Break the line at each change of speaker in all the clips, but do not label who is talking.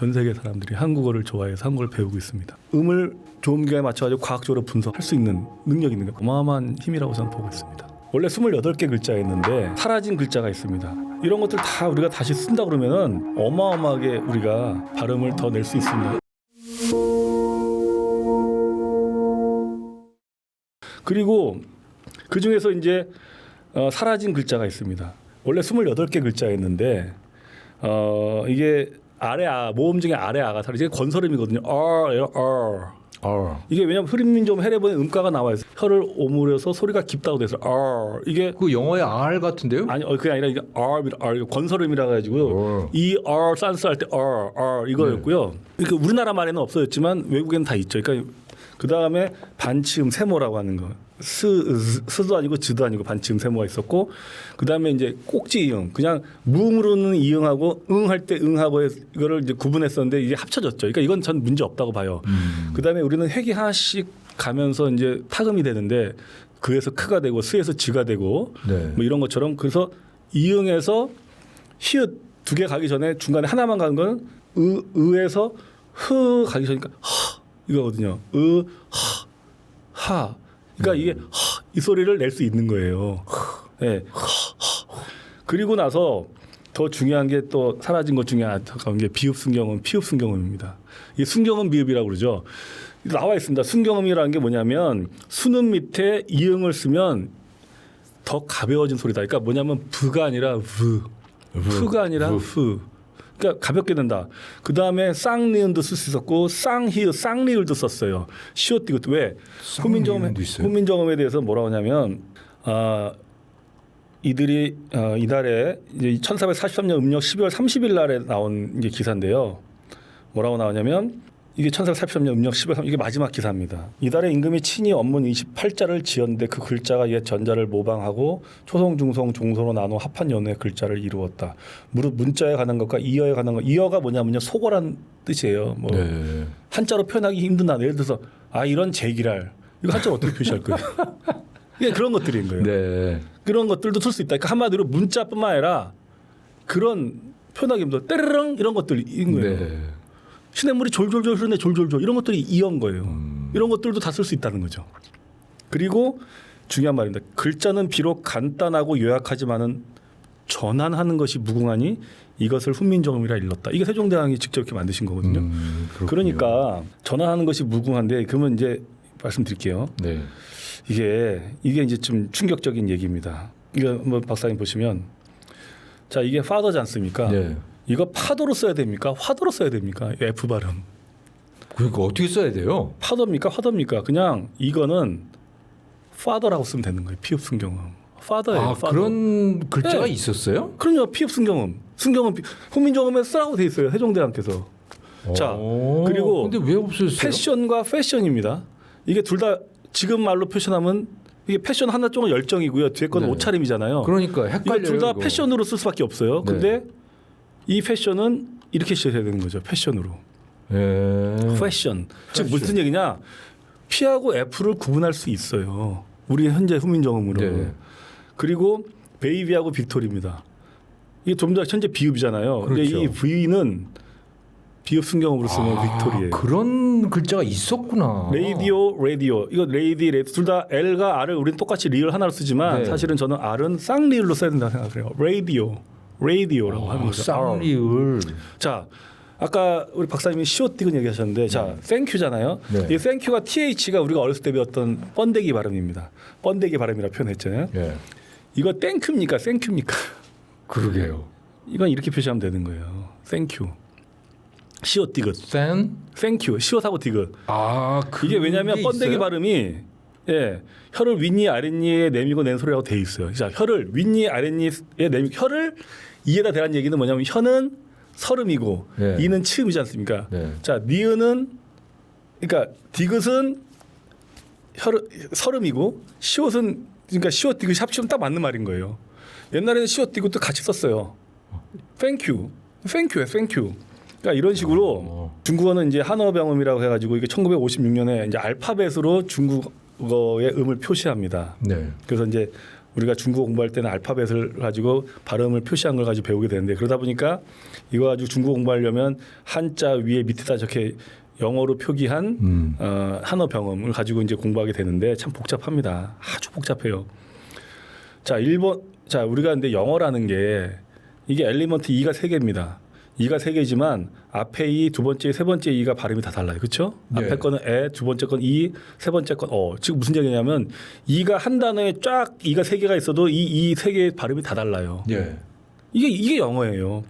전 세계 사람들이 한국어를 좋아해서 한국어를 배우고 있습니다. 음을 좋은 기간에 맞춰가지고 과학적으로 분석할 수 있는 능력이 있는 게 어마어마한 힘이라고 저는 보고 있습니다. 원래 28개 글자였는데 사라진 글자가 있습니다. 이런 것들 다 우리가 다시 쓴다 그러면은 어마어마하게 우리가 발음을 더 낼 수 있습니다. 그리고 그 중에서 이제 사라진 글자가 있습니다. 원래 28개 글자였는데 이게 아래 아 모음 중에 아래 아가 사라지 이게 건설음이거든요. 이게 왜냐면 흐린민족 해례본에 음가가 나와 있어요. 혀를 오므려서 소리가 깊다고 돼서 이게
그 영어의 R 같은데요?
아니 그게 아니라 이게 건설음이라 가지고 이 산스 할 때 이거였고요. 그러니까 우리나라 말에는 없어졌지만 외국에는 다 있죠. 그러니까 그 다음에 반치음 세모라고 하는 거. 스도 아니고 즈도 아니고 반치음 세모가 있었고 그 다음에 이제 꼭지 이응 그냥 무음으로는 이응하고 응할 때 응하고 이거를 이제 구분했었는데 이게 합쳐졌죠. 그러니까 이건 전 문제 없다고 봐요. 그 다음에 우리는 획이 하나씩 가면서 이제 타금이 되는데 그에서 크가 되고 스에서 즈가 되고 뭐 이런 것처럼 그래서 이응에서 히읗 두 개 가기 전에 중간에 하나만 가는 건 의에서 흐 가기 전이니까 이거거든요. 하. 그러니까 이게 이 소리를 낼 수 있는 거예요. 네. 그리고 나서 더 중요한 게 또 사라진 것 중에 안타까운 게 비읍 순경음, 피읍 순경음입니다. 이 순경음 비읍이라고 그러죠. 나와 있습니다. 순경음이라는 게 뭐냐면 수는 밑에 이응을 쓰면 더 가벼워진 소리다. 그러니까 뭐냐면 부가 아니라 푸가 아니라 푸. 그러니까 가볍게 된다. 그 다음에 쌍니은도 쓸 수 있었고 쌍히읗, 쌍리을도 썼어요. 시옷디귿 왜? 훈민정음에 대해서 뭐라고 하냐면 이들이 이달에 이제 1443년 음력 12월 30일 날에 나온 이게 기사인데요. 뭐라고 나오냐면 이게 1443년 음력 10월 3일 이게 마지막 기사입니다. 이달에 임금이 친히 원문 28자를 지었는데 그 글자가 옛 전자를 모방하고 초성, 중성, 종소로 나눠 합한 연후의 글자를 이루었다. 무릇 문자에 관한 것과 이어에 관한 것. 이어가 뭐냐면요 소거란 뜻이에요. 뭐 한자로 표현하기 힘든 단어. 예를 들어서 이런 제기랄 이거 한자로 어떻게 표시할 거예요? 이게 그런 것들인 거예요.
네.
그런 것들도 쓸 수 있다. 그러니까 한마디로 문자뿐만 아니라 그런 표현하기 힘든 때르릉 이런 것들인 거예요.
네.
시냇물이 졸졸졸 흐르네 졸졸졸 이런 것들이 이어인 거예요. 이런 것들도 다 쓸 수 있다는 거죠. 그리고 중요한 말입니다. 글자는 비록 간단하고 요약하지만은 전환하는 것이 무궁하니 이것을 훈민정음이라 일렀다. 이게 세종대왕이 직접 이렇게 만드신 거거든요. 그러니까 전환하는 것이 무궁한데 그러면 이제 말씀드릴게요.
네.
이게 이제 좀 충격적인 얘기입니다. 이거 한번 박사님 보시면 자 이게 파더지 않습니까?
네.
이거 파도로 써야 됩니까? 화도로 써야 됩니까? F 발음.
그러니까 어떻게 써야 돼요?
파도입니까? 화도입니까? 그냥 이거는 father라고 쓰면 되는 거예요. 피읍 순경음. father예요. father.
그런 글자가
네.
있었어요?
그럼요. 피읍 순경음. 순경음 훈민정음에 쓰라고 돼 있어요. 세종대왕께서. 자 그리고
근데 왜 없었어요?
패션과 패션입니다. 이게 둘 다 지금 말로 표현하면 이게 패션 하나 쪽은 열정이고요. 뒤에 건 옷차림이잖아요.
그러니까 헷갈려요.
둘 다 패션으로 쓸 수밖에 없어요. 근데 이 패션은 이렇게 시작해야 되는 거죠. 패션으로. 패션. 즉 무슨 얘기냐? P하고 F를 구분할 수 있어요. 우리 현재 훈민정음으로.
네.
그리고 베이비하고 빅토리입니다. 이게 좀 더 현재 비읍이잖아요.
그렇죠.
근데 이 V는 비읍 순경음으로 쓰면 빅토리예요.
그런 글자가 있었구나.
라디오. 이거 레이디 둘 다 L과 R을 우리는 똑같이 리을 하나로 쓰지만 사실은 저는 R은 쌍리을로 써야 된다고 생각해요. 라디오라고 하는 거죠.
쌍리을.
자, 아까 우리 박사님이 시옷디귿 얘기하셨는데 자, 땡큐잖아요. 이 땡큐가 TH가 우리가 어렸을 때 배웠던 번데기 발음입니다. 번데기 발음이라 표현했잖아요. 이거 땡큐입니까? 땡큐입니까?
그러게요.
이건 이렇게 표시하면 되는 거예요. 땡큐. 시옷디귿. 땡큐. 시옷하고 디귿. 이게 왜냐하면 번데기
있어요?
발음이 혀를 윗니 아랫니에 내밀고 낸 소리라고 돼 있어요. 자, 혀를 윗니 아랫니에 내밀고 혀를 이에다 대한 얘기는 뭐냐면 혀는 설음이고 이는 치음이지 않습니까? 자, 니은은 그러니까 디귿은 설음이고 시옷은 그러니까 시옷 디귿이 합치면 딱 맞는 말인 거예요. 옛날에는 시옷 디귿도 같이 썼어요. 땡큐예요. 땡큐. 그러니까 이런 식으로 중국어는 이제 한어병음이라고 해가지고 이게 1956년에 이제 알파벳으로 중국어의 음을 표시합니다. 그래서 이제 우리가 중국어 공부할 때는 알파벳을 가지고 발음을 표시한 걸 가지고 배우게 되는데 그러다 보니까 이거 가지고 중국어 공부하려면 한자 위에 밑에다 저렇게 영어로 표기한 한어 병음을 가지고 이제 공부하게 되는데 참 복잡합니다. 아주 복잡해요. 자, 우리가 근데 영어라는 게 이게 엘리먼트 2가 3개입니다. 2가 3개지만 앞에 이, 두 번째, 세 번째 이가 발음이 다 달라요. 그렇죠?
네.
앞에 거는 에, 두 번째 건 이, 세 번째 건 어. 지금 무슨 얘기냐면 이가 한 단어에 쫙 이가 3개가 있어도 이 3개의 발음이 다 달라요.
예.
이게 영어예요.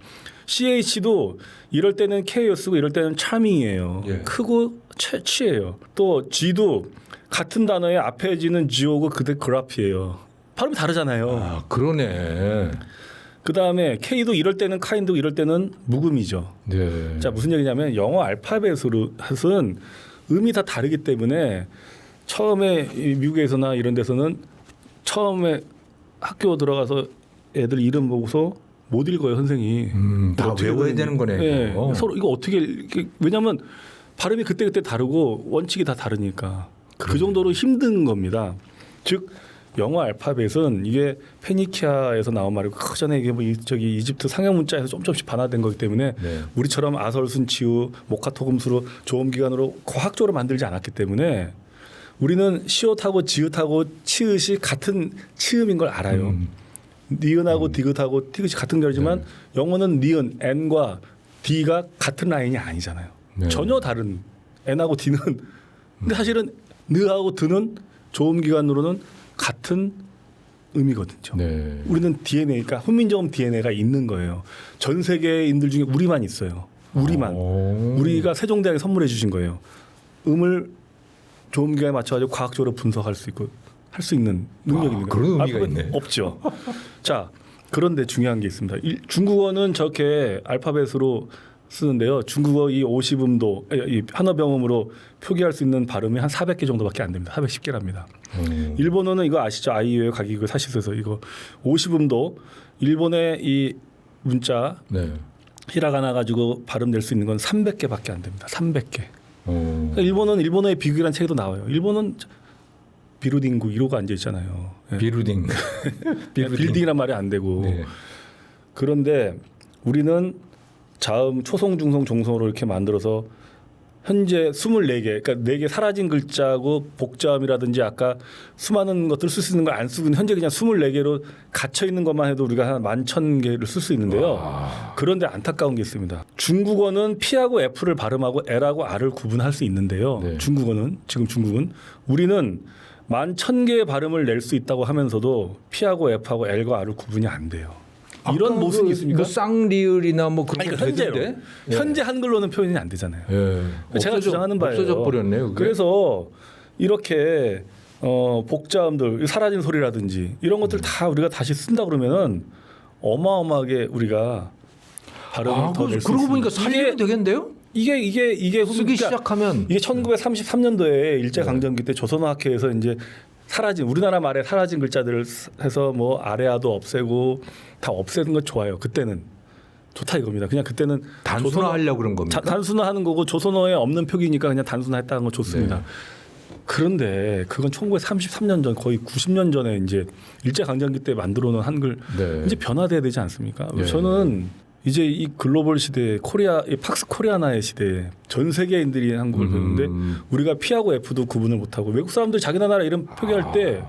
CH도 이럴 때는 K를 쓰고 이럴 때는 charming이에요.
예.
크고 치예요. 또 G도 같은 단어에 앞에 G는 G오고 그대 그래프예요. 발음이 다르잖아요.
아, 그러네.
그 다음에 K도 이럴 때는 kind고 이럴 때는 묵음이죠.
네.
자 무슨 얘기냐면 영어 알파벳으로 은 음이 다 다르기 때문에 처음에 이 미국에서나 이런 데서는 처음에 학교 들어가서 애들 이름 보고서 못 읽어요 선생이.
다
어떻게
외워야
그러는지.
되는 거네.
네.
그거.
서로 이거 어떻게 왜냐하면 발음이 그때 다르고 원칙이 다 다르니까 그 정도로 힘든 겁니다. 즉 영어 알파벳은 이게 페니키아에서 나온 말이고 그 전에 이게 뭐 저기 이집트 상형 문자에서 조금씩 반화된 거기 때문에
네.
우리처럼 아설순치우 목화토금수로 조음기관으로 과학적으로 만들지 않았기 때문에 우리는 시옷하고 지읒하고 치읓이 같은 치음인 걸 알아요. 니은하고 디귿하고 티귿이 같은 결이지만 영어는 니은 n과 d가 같은 라인이 아니잖아요.
네.
전혀 다른 n하고 d는 근데 사실은 느하고 드는 조음기관으로는 같은 의미거든요.
네.
우리는 DNA가 훈민정음 DNA가 있는 거예요. 전 세계인들 중에 우리만 있어요. 우리만. 우리가 세종대학에 선물해 주신 거예요. 음을 조음기관에 맞춰가지고 과학적으로 분석할 수 있고 할 수 있는 능력이 있는 거예요.
그런 의미가
알파벳
있네.
없죠. 자, 그런데 중요한 게 있습니다. 중국어는 저렇게 알파벳으로 쓰는데요. 중국어 이 50음도 이 한어병음으로 표기할 수 있는 발음이 한 400개 정도밖에 안 됩니다. 410개랍니다. 일본어는 이거 아시죠? 아이유의 가기그 사시소에서 이거 50음도 일본의 이 문자
네.
히라가나 가지고 발음 낼 수 있는 건 300개밖에 안 됩니다. 300개. 그러니까 일본은 일본어의 비극이라는 책에도 나와요. 일본은 비루딩구 1호가 앉아 있잖아요. 예.
비루딩.
빌딩이란 말이 안 되고.
네.
그런데 우리는 자음 초성 중성 종성으로 이렇게 만들어서 현재 24개 그러니까 4개 사라진 글자고 복자음이라든지 아까 수많은 것들 쓸 수 있는 걸 안 쓰고 현재 그냥 24개로 갇혀 있는 것만 해도 우리가 한 11,000개를 쓸 수 있는데요. 그런데 안타까운 게 있습니다. 중국어는 P하고 F를 발음하고 L하고 R을 구분할 수 있는데요.
네.
중국어는 우리는 11,000개의 발음을 낼 수 있다고 하면서도 P하고 F하고 L과 R을 구분이 안 돼요. 이런 모순이 있습니까?
뭐 쌍리을이나 뭐 그런
아니,
거
그러니까 현재로
되던데?
현재 한글로는 표현이 안 되잖아요.
예.
제가 주장하는 바예요.
없어져 버렸네요. 그게.
그래서 이렇게 복자음들 사라진 소리라든지 이런 것들 다 우리가 다시 쓴다 그러면은 어마어마하게 우리가 발음을 더 낼 수 있습니다.
그러고 보니까 살리면 되겠는데요?
이게
쓰기 시작하면
이게 1933년도에 일제 강점기 때 조선어학회에서 이제 사라진 우리나라 말에 사라진 글자들을 해서 뭐 아래아도 없애고 다 없애는 건 좋아요. 그때는 좋다 이겁니다. 그냥 그때는
단순화하려고 그런 겁니까?
단순화하는 거고 조선어에 없는 표기니까 그냥 단순화했다는 건 좋습니다.
네.
그런데 그건 1933년 전 거의 90년 전에 이제 일제 강점기 때 만들어 놓은 한글
네.
이제 변화돼야 되지 않습니까?
네.
저는 이제 이 글로벌 시대에 이 팍스 코리아나의 시대에 전 세계인들이 한국을 배우는데 우리가 P하고 F도 구분을 못하고 외국 사람들이 자기 나라 이름 표기할 때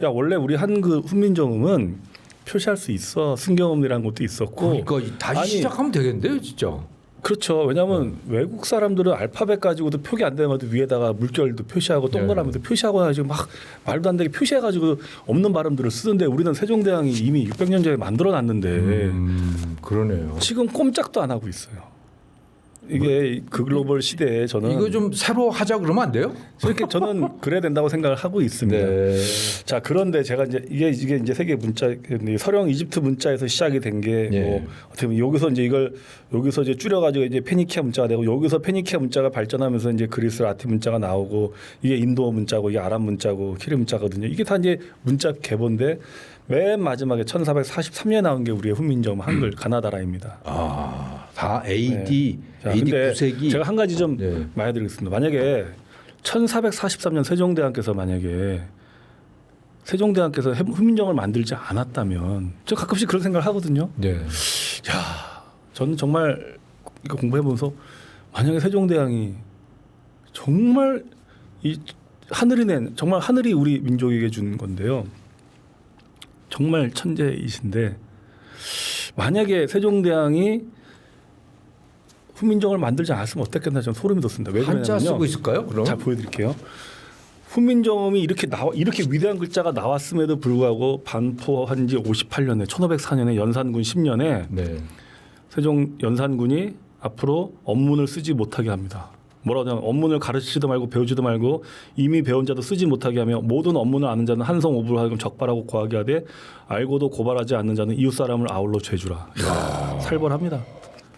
야 원래 우리 한글 훈민정음은 표시할 수 있어 순경음이라는 것도 있었고
그러니까 다시 시작하면 되겠는데요, 진짜.
그렇죠. 왜냐하면 외국 사람들은 알파벳 가지고도 표기 안 되는 것도 위에다가 물결도 표시하고 동그라미도 표시하고 해가지고 막 말도 안 되게 표시해가지고 없는 발음들을 쓰는데 우리는 세종대왕이 이미 600년 전에 만들어놨는데
그러네요.
지금 꼼짝도 안 하고 있어요. 이게 그 글로벌 시대에 저는
이거 좀 새로 하자 그러면 안 돼요?
이렇게 저는 그래야 된다고 생각을 하고 있습니다.
네.
자 그런데 제가 이제 이게 이제 세계 문자 서령 이집트 문자에서 시작이 된 게
예.
뭐 어떻게 보면 여기서 이제 이걸 여기서 이제 줄여가지고 이제 페니키아 문자가 되고 여기서 페니키아 문자가 발전하면서 이제 그리스 라틴 문자가 나오고 이게 인도 문자고 이게 아랍 문자고 키릴 문자거든요. 이게 다 이제 문자 계보인데 맨 마지막에 1443년에 나온 게 우리의 훈민정음 한글 가나다라입니다.
다 AD,
자,
AD
근데
9세기.
제가 한 가지 좀
네.
말해드리겠습니다. 만약에 1443년 세종대왕께서 만약에 세종대왕께서 훈민정음을 만들지 않았다면 저 가끔씩 그런 생각을 하거든요.
네.
야, 저는 정말 이거 공부해보면서 만약에 세종대왕이 정말 이 하늘이 낸 정말 하늘이 우리 민족에게 준 건데요. 정말 천재이신데 만약에 세종대왕이 훈민정음을 만들지 않았으면 어땠겠나 저는 소름이 돋습니다. 왜
한자
그러냐면요.
쓰고 있을까요? 그럼?
자 보여드릴게요. 훈민정음이 이렇게 위대한 글자가 나왔음에도 불구하고 반포한 지 58년에 1504년에 연산군 10년에
네.
세종 연산군이 앞으로 업문을 쓰지 못하게 합니다. 뭐라고 하냐면 업문을 가르치지도 말고 배우지도 말고 이미 배운 자도 쓰지 못하게 하며 모든 업문을 아는 자는 한성오부로 하여금 적발하고 고하게 하되 알고도 고발하지 않는 자는 이웃 사람을 아울러 죄주라. 살벌합니다.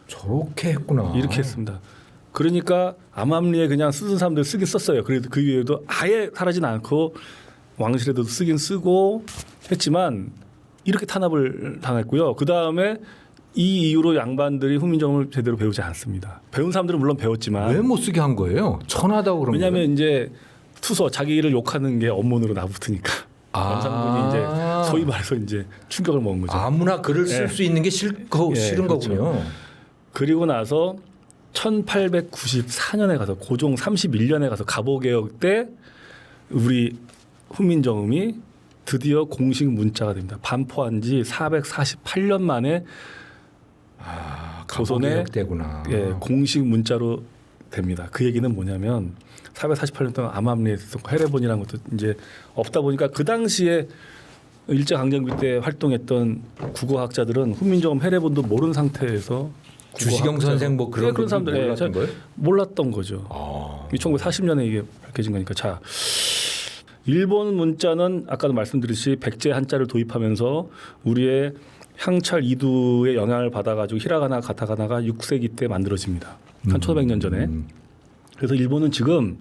저렇게 했구나.
이렇게 했습니다. 그러니까 암암리에 그냥 쓰는 사람들 쓰긴 썼어요. 그래도 그 이후에도 아예 사라진 않고 왕실에도 쓰긴 쓰고 했지만 이렇게 탄압을 당했고요. 그 다음에 이 이후로 양반들이 훈민정음을 제대로 배우지 않습니다. 배운 사람들은 물론 배웠지만
왜 못 쓰게 한 거예요? 천하다고 그런 거예요?
왜냐하면 이제 투서 자기를 욕하는 게 업문으로 나붙으니까 연산군이 이제 소위 말해서 이제 충격을 먹은 거죠.
아무나 글을 쓸 수 있는 게 싫은
그렇죠.
거군요.
그리고 나서 1894년에 가서 고종 31년에 가서 갑오개혁 때 우리 훈민정음이 드디어 공식 문자가 됩니다. 반포한 지 448년 만에 조선의
때구나.
공식 문자로 됩니다. 그 얘기는 뭐냐면 448년 동안 암암리에서 해례본이라는 것도 이제 없다 보니까 그 당시에 일제강점기 때 활동했던 국어학자들은 훈민정음 해례본도 모르는 상태에서
주시경 선생 뭐 그런
그런 사람들
몰랐던 거예요?
몰랐던 거죠. 1940년에 이게 밝혀진 거니까 자 일본 문자는 아까도 말씀드렸듯이 백제 한자를 도입하면서 우리의 향찰 이두의 영향을 받아가지고 히라가나 가타가나가 6세기 때 만들어집니다. 한 1500년 전에. 그래서 일본은 지금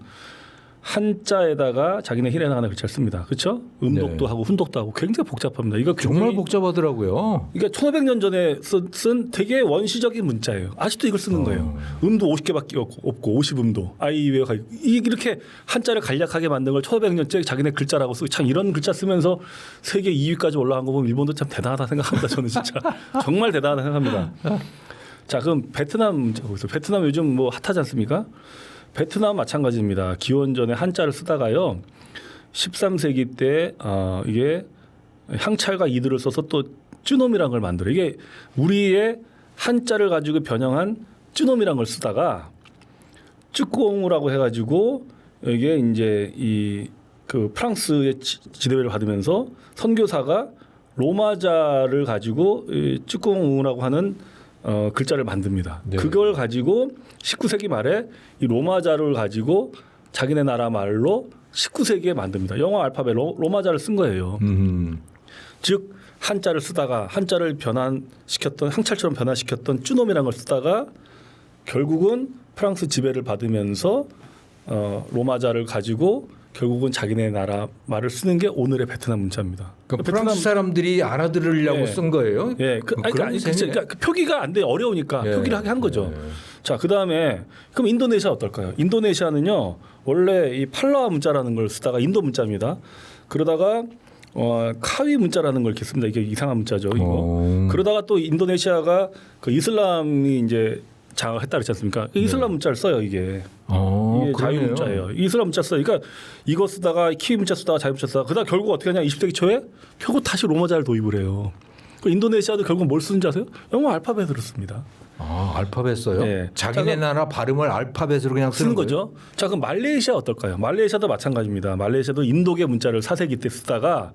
한자에다가 자기네 히라가나 글자를 씁니다. 그렇죠? 음독도
네.
하고 훈독도 하고 굉장히 복잡합니다. 이거
정말 복잡하더라고요.
이게 1500년 전에 쓴 되게 원시적인 문자예요. 아직도 이걸 쓰는 거예요. 음도 50개밖에 없고 50음도 아이웨어가 이렇게 한자를 간략하게 만든 걸 1500년째 자기네 글자라고 쓰고 참 이런 글자 쓰면서 세계 2위까지 올라간 거 보면 일본도 참 대단하다 생각합니다. 저는 진짜 정말 대단하다 생각합니다. 자 그럼 베트남 문자 보세요. 베트남 요즘 뭐 핫하지 않습니까? 베트남 마찬가지입니다. 기원전에 한자를 쓰다가요. 13세기 때 이게 향찰과 이들을 써서 또 쯔놈이라는 걸 만들어요. 이게 우리의 한자를 가지고 변형한 쯔놈이라는 걸 쓰다가 쯔꽁우라고 해가지고 이게 이제 이 그 프랑스의 지도를 받으면서 선교사가 로마자를 가지고 쯔꽁우라고 하는 글자를 만듭니다.
네.
그걸 가지고 19세기 말에 이 로마자를 가지고 자기네 나라 말로 19세기에 만듭니다. 영어 알파벳 로마자를 쓴 거예요. 즉 한자를 쓰다가 한자를 변환시켰던 향찰처럼 변화시켰던 쭈놈이라는 걸 쓰다가 결국은 프랑스 지배를 받으면서 로마자를 가지고 결국은 자기네 나라 말을 쓰는 게 오늘의 베트남 문자입니다.
그러니까 프랑스 사람들이 알아들으려고
예.
쓴 거예요?
예, 그러니까 표기가 안 돼 어려우니까
예.
표기를 하게 한 거죠.
예.
자, 그 다음에 그럼 인도네시아 어떨까요? 인도네시아는요 원래 이 팔라와 문자라는 걸 쓰다가 인도 문자입니다. 그러다가 카위 문자라는 걸 이렇게 씁니다. 이게 이상한 문자죠. 이거. 그러다가 또 인도네시아가 그 이슬람이 이제 장악을 했다 그랬지 않습니까? 이슬람 문자를 써요 이게. 이게 자유 문자예요. 이슬람 문자 써요. 그러니까 이거 쓰다가 키위 문자 쓰다가 자유 문자 쓰다가 그다가 결국 어떻게 하냐? 20세기 초에 결국 다시 로마자를 도입을 해요. 그 인도네시아도 결국 뭘 쓰는지 아세요? 영어 알파벳으로 씁니다.
알파벳 써요?
네.
자기네 나라 발음을 알파벳으로 그냥
쓰는 거죠. 자, 그럼 말레이시아 어떨까요? 말레이시아도 마찬가지입니다. 말레이시아도 인도계 문자를 4세기 때 쓰다가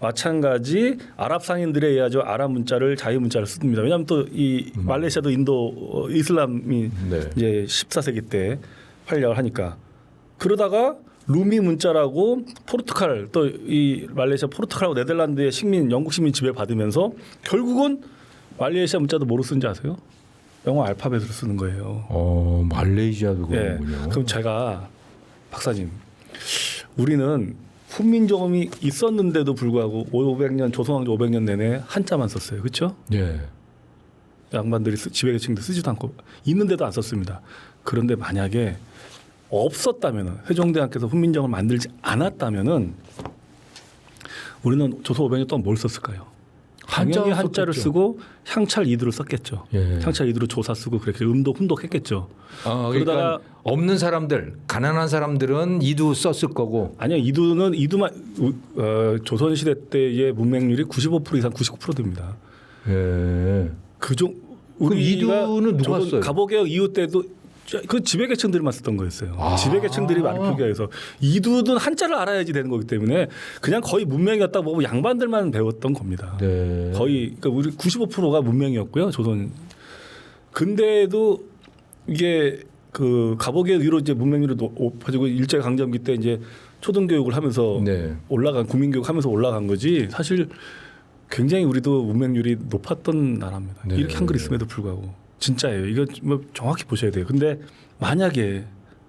마찬가지 아랍 상인들에 의하죠. 아랍 문자를 자유 문자를 씁니다. 왜냐하면 또 이 말레이시아도 인도 이슬람이 이제 14세기 때 활약을 하니까 그러다가 루미 문자라고 포르투갈 또 이 말레이시아 포르투갈하고 네덜란드의 식민 영국 식민 지배 받으면서 결국은 말레이시아 문자도 뭐로 쓰는지 아세요? 영어 알파벳으로 쓰는 거예요.
말레이시아도 그런군요.
그럼 제가 박사님, 우리는 훈민정음이 있었는데도 불구하고 500년 조선왕조 500년 내내 한자만 썼어요, 그렇죠?
예.
양반들이 지배계층도 쓰지도 않고 있는데도 안 썼습니다. 그런데 만약에 없었다면은 세종대왕께서 훈민정음을 만들지 않았다면은 우리는 조선 500년 동안 뭘 썼을까요?
한자
당연히 한자를
썼겠죠.
쓰고 향찰 이두를 썼겠죠.
예.
향찰 이두를 조사 쓰고 그렇게 음독 훈독했겠죠.
그러니까
그러다가
없는 사람들, 가난한 사람들은 이두 썼을 거고.
아니요 이두만 조선 시대 때의 문맹률이 95% 이상 99% 됩니다.
예.
그종
그럼 이두는 누가
조선
써요?
갑오개혁 이후 때도 그 지배계층들만 쓰던 거였어요.
아.
지배계층들이 많이 표기해서 이두는 한자를 알아야지 되는 거기 때문에 그냥 거의 문맹이었다 보고 양반들만 배웠던 겁니다.
네.
거의 그러니까 우리 95%가 문맹이었고요. 조선. 근데도 이게 그 갑오개혁 이후로 이제 문맹률이 높아지고 일제 강점기 때 이제 초등교육을 하면서
네.
올라간 국민교육 하면서 올라간 거지. 사실 굉장히 우리도 문맹률이 높았던 나라입니다.
네.
이렇게 한글 있음에도 불구하고 진짜예요. 이거 뭐 정확히 보셔야 돼요. 근데 만약에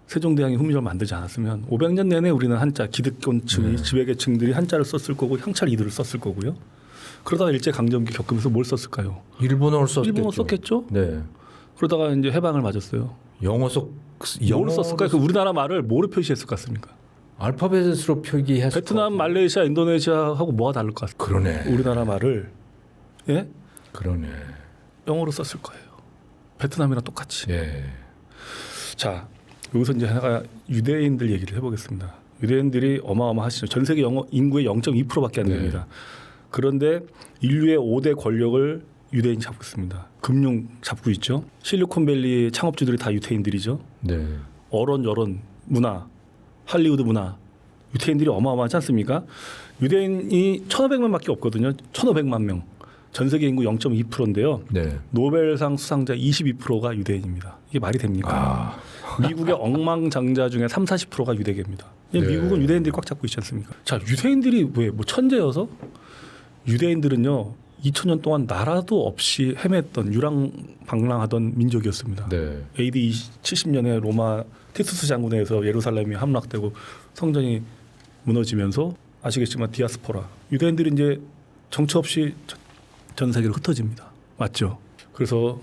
세종대왕이 훈민정음을 만들지 않았으면 500년 내내 우리는 한자 기득권층이 지배계층들이 한자를 썼을 거고 향찰 이두를 썼을 거고요. 그러다가 일제 강점기 겪으면서 뭘 썼을까요?
일본어를 썼겠죠.
일본어 썼겠죠.
네.
그러다가 이제 해방을 맞았어요.
영어
뭘 썼을까요? 그 우리나라 말을 뭐로 표시했을 것 같습니까?
알파벳으로 표기했을
베트남, 말레이시아, 인도네시아하고 뭐가 다를 것 같습니까?
그러네.
우리나라 말을 예?
그러네.
영어로 썼을 거예요. 베트남이랑 똑같이.
예.
자, 여기서 이제 하나가 유대인들 얘기를 해보겠습니다. 유대인들이 어마어마하시죠. 전 세계 인구의 0.2%밖에 안 됩니다. 그런데 인류의 5대 권력을 유대인이 잡고 있습니다. 금융 잡고 있죠. 실리콘밸리 창업주들이 다 유대인들이죠.
네.
어론 여론 문화, 할리우드 문화, 유대인들이 어마어마하지 않습니까? 유대인이 1,500만밖에 없거든요. 1,500만 명. 전 세계 인구 0.2%인데요.
네.
노벨상 수상자 22%가 유대인입니다. 이게 말이 됩니까? 미국의 억망장자 중에 30~40%가 유대계입니다.
네.
미국은 유대인들이 꽉 잡고 있지 않습니까? 자, 유대인들이 왜 뭐 천재여서? 유대인들은요 2000년 동안 나라도 없이 헤맸던 유랑방랑하던 민족이었습니다.
네.
AD 70년에 로마 티투스 장군에 의해서 예루살렘이 함락되고 성전이 무너지면서 아시겠지만 디아스포라 유대인들이 이제 정처 없이 전 세계로 흩어집니다. 맞죠? 그래서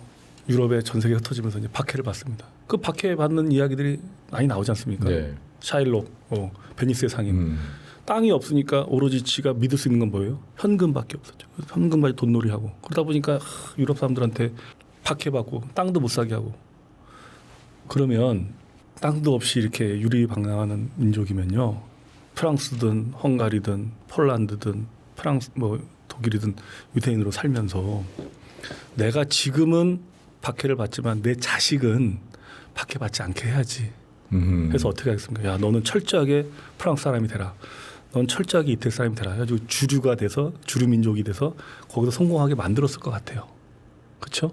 유럽에 전 세계 흩어지면서 이제 박해를 받습니다. 그 박해 받는 이야기들이 많이 나오지 않습니까?
네.
샤일록, 베니스의 상인. 땅이 없으니까 오로지 지가 믿을 수 있는 건 뭐예요? 현금밖에 없었죠. 현금 가지고 돈놀이하고 그러다 보니까 유럽 사람들한테 박해받고 땅도 못 사게 하고 그러면 땅도 없이 이렇게 유리방랑하는 민족이면요. 프랑스든 헝가리든 폴란드든 독일이든 유대인으로 살면서 내가 지금은 박해를 받지만 내 자식은 박해받지 않게 해야지. 그래서 어떻게 하겠습니까? 야, 너는 철저하게 프랑스 사람이 되라. 넌 철저하게 이태리 사람이 되라. 해가지고 주류가 돼서 주류 민족이 돼서 거기서 성공하게 만들었을 것 같아요. 그렇죠?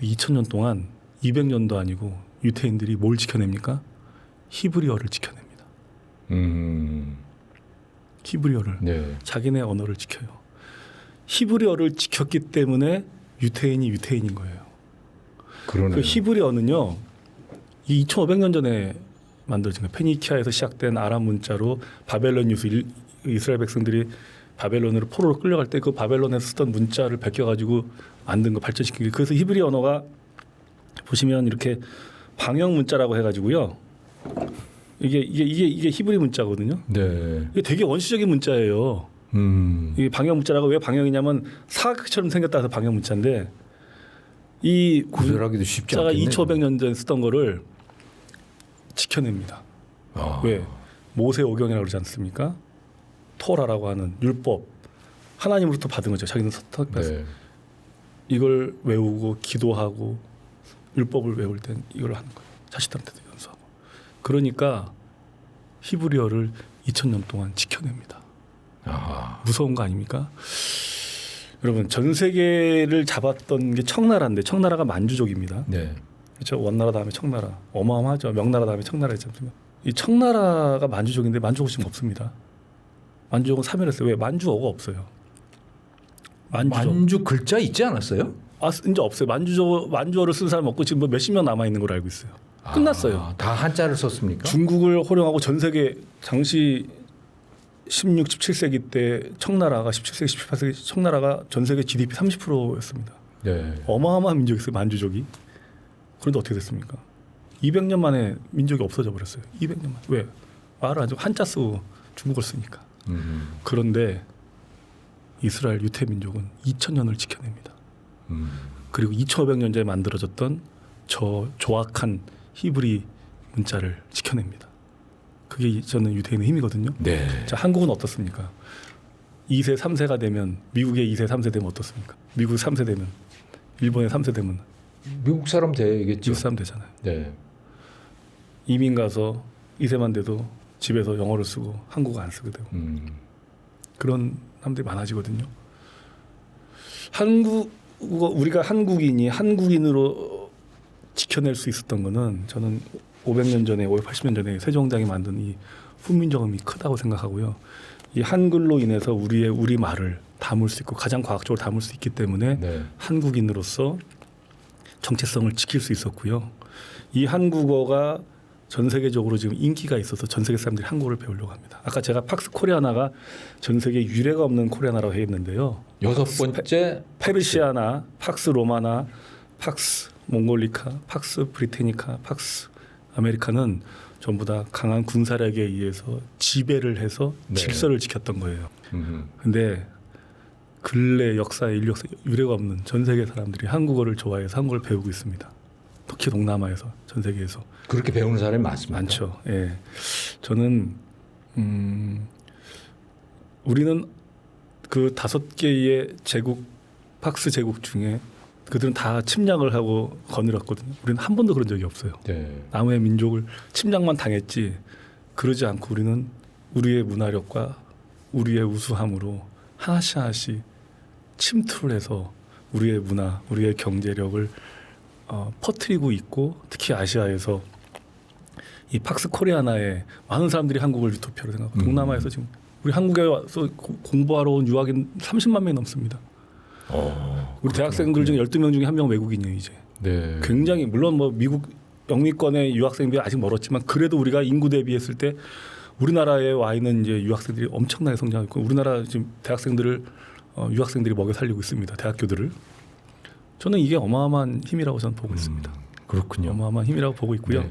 2000년 동안 200년도 아니고 유태인들이 뭘 지켜냅니까? 히브리어를 지켜냅니다. 히브리어를.
네.
자기네 언어를 지켜요. 히브리어를 지켰기 때문에 유태인이 유태인인 거예요.
그러네요.
그 히브리어는요. 이 2500년 전에 만들어진 거예요. 페니키아에서 시작된 아람 문자로 바벨론 유수 이스라엘 백성들이 바벨론으로 포로로 끌려갈 때 그 바벨론에서 쓰던 문자를 베껴가지고 만든 거 발전시킨 게 그래서 히브리 언어가 보시면 이렇게 방형 문자라고 해가지고요. 이게 히브리 문자거든요.
네.
이게 되게 원시적인 문자예요. 이게 방형 문자라고 왜 방형이냐면 사각처럼 생겼다 해서 방형 문자인데 이
구별하기도 쉽지
문자가
않겠네요.
2500년 전에 쓰던 거를 지켜냅니다. 왜? 모세 오경이라고 그러지 않습니까? 토라라고 하는 율법 하나님으로부터 받은 거죠. 자기는 선택받았어요.
네.
이걸 외우고 기도하고 율법을 외울 땐 이걸 하는 거예요. 자식들한테도 연수하고. 그러니까 히브리어를 2000년 동안 지켜냅니다.
아하.
무서운 거 아닙니까? 여러분 전 세계를 잡았던 게 청나라인데 청나라가 만주족입니다.
네.
그렇죠. 원나라 다음에 청나라 어마어마하죠. 명나라 다음에 청나라 있지 않습니까? 이 청나라가 만주족인데 만주족은 지금 없습니다. 만주족은 사멸했어요. 왜? 만주어가 없어요.
만주 글자 있지 않았어요?
이제 없어요. 만주어를 쓴 사람 없고 지금 뭐 몇십 명 남아 있는 걸로 알고 있어요. 끝났어요.
다 한자를 썼습니까?
중국을 호령하고 전 세계 당시 16, 17세기 때 청나라가 17세기, 18세기 청나라가 전 세계 GDP 30%였습니다.
네.
어마어마한 민족이었어요. 만주족이. 그런데 어떻게 됐습니까? 200년 만에 민족이 없어져 버렸어요. 200년 만에. 왜? 말을 안 하고 한자 쓰고 중국어를 쓰니까. 그런데 이스라엘 유태 민족은 2000년을 지켜냅니다. 그리고 2500년 전에 만들어졌던 저 조악한 히브리 문자를 지켜냅니다. 그게 저는 유대인의 힘이거든요.
네.
자, 한국은 어떻습니까? 2세, 3세가 되면 미국의 2세, 3세 되면 어떻습니까? 미국 3세 되면 일본의 3세 되면
미국 사람 되겠죠.
미국 사람 되잖아요.
네.
이민 가서 2세만 돼도 집에서 영어를 쓰고 한국어 안 쓰게 되고 그런 사람들이 많아지거든요. 우리가 한국인이 한국인으로 지켜낼 수 있었던 거는 저는 500년 전에 580년 전에 세종대왕이 만든 이 훈민정음이 크다고 생각하고요. 이 한글로 인해서 우리 말을 담을 수 있고 가장 과학적으로 담을 수 있기 때문에
네.
한국인으로서 정체성을 지킬 수 있었고요. 이 한국어가 전 세계적으로 지금 인기가 있어서 전 세계 사람들이 한국어를 배우려고 합니다. 아까 제가 팍스 코리아나가 전 세계 유례가 없는 코리아나라고 했는데요.
6번째
페르시아나, 팍스 로마나, 팍스 몽골리카, 팍스 브리테니카, 팍스 아메리카는 전부 다 강한 군사력에 의해서 지배를 해서
네.
질서를 지켰던 거예요. 근데 근래 역사에 인류 역사 유례가 없는 전 세계 사람들이 한국어를 좋아해서 한국어를 배우고 있습니다. 특히 동남아에서 전 세계에서
그렇게 배우는 사람이 많습니다.
많죠. 예, 저는 우리는 그 5개의 제국 팍스 제국 중에 그들은 다 침략을 하고 거느렸거든요. 우리는 한 번도 그런 적이 없어요.
네.
남의 민족을 침략만 당했지 그러지 않고 우리는 우리의 문화력과 우리의 우수함으로 하나씩 하나씩 침투를 해서 우리의 문화, 우리의 경제력을 퍼뜨리고 있고 특히 아시아에서 이 팍스 코리아나에 많은 사람들이 한국을 유토피아로 생각하고 동남아에서 지금 우리 한국에 와서 공부하러 온 유학인 30만 명이 넘습니다. 우리 대학생들 중에 12명 중에 1명 외국인이에요 이제.
네.
굉장히 물론 뭐 미국 영미권의 유학생들이 아직 멀었지만 그래도 우리가 인구 대비했을 때 우리나라에 와 있는 이제 유학생들이 엄청나게 성장했고 우리나라 지금 대학생들을 유학생들이 먹여 살리고 있습니다. 대학교들을. 저는 이게 어마어마한 힘이라고 저는 보고 있습니다.
그렇군요.
어마어마한 힘이라고 보고 있고요.
네.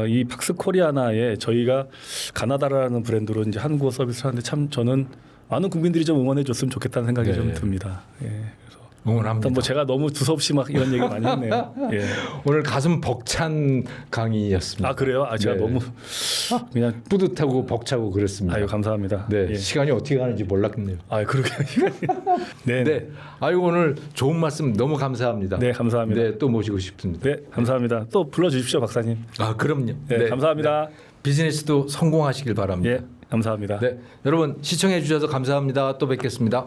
이 팍스 코리아나에 저희가 가나다라는 브랜드로 이제 한국어 서비스를 하는데 참 저는 많은 국민들이 좀 응원해 줬으면 좋겠다는 생각이
네.
좀 듭니다. 예, 그래서
응원합니다.
일단 뭐 제가 너무 두서없이 막 이런 얘기 많이 했네요. 예.
오늘 가슴 벅찬 강의였습니다.
아 그래요? 아 제가
네.
너무 그냥
뿌듯하고 벅차고 그랬습니다.
아유 감사합니다.
네,
예.
시간이 어떻게 가는지 몰랐네요.
아 그러게. 네, 네,
네, 아이고 오늘 좋은 말씀 너무 감사합니다.
네, 감사합니다.
네, 또 모시고 싶습니다.
네, 감사합니다. 또 불러주십시오, 박사님.
아, 그럼요.
네, 감사합니다.
비즈니스도 성공하시길 바랍니다.
예, 감사합니다.
네, 여러분 시청해 주셔서 감사합니다. 또 뵙겠습니다.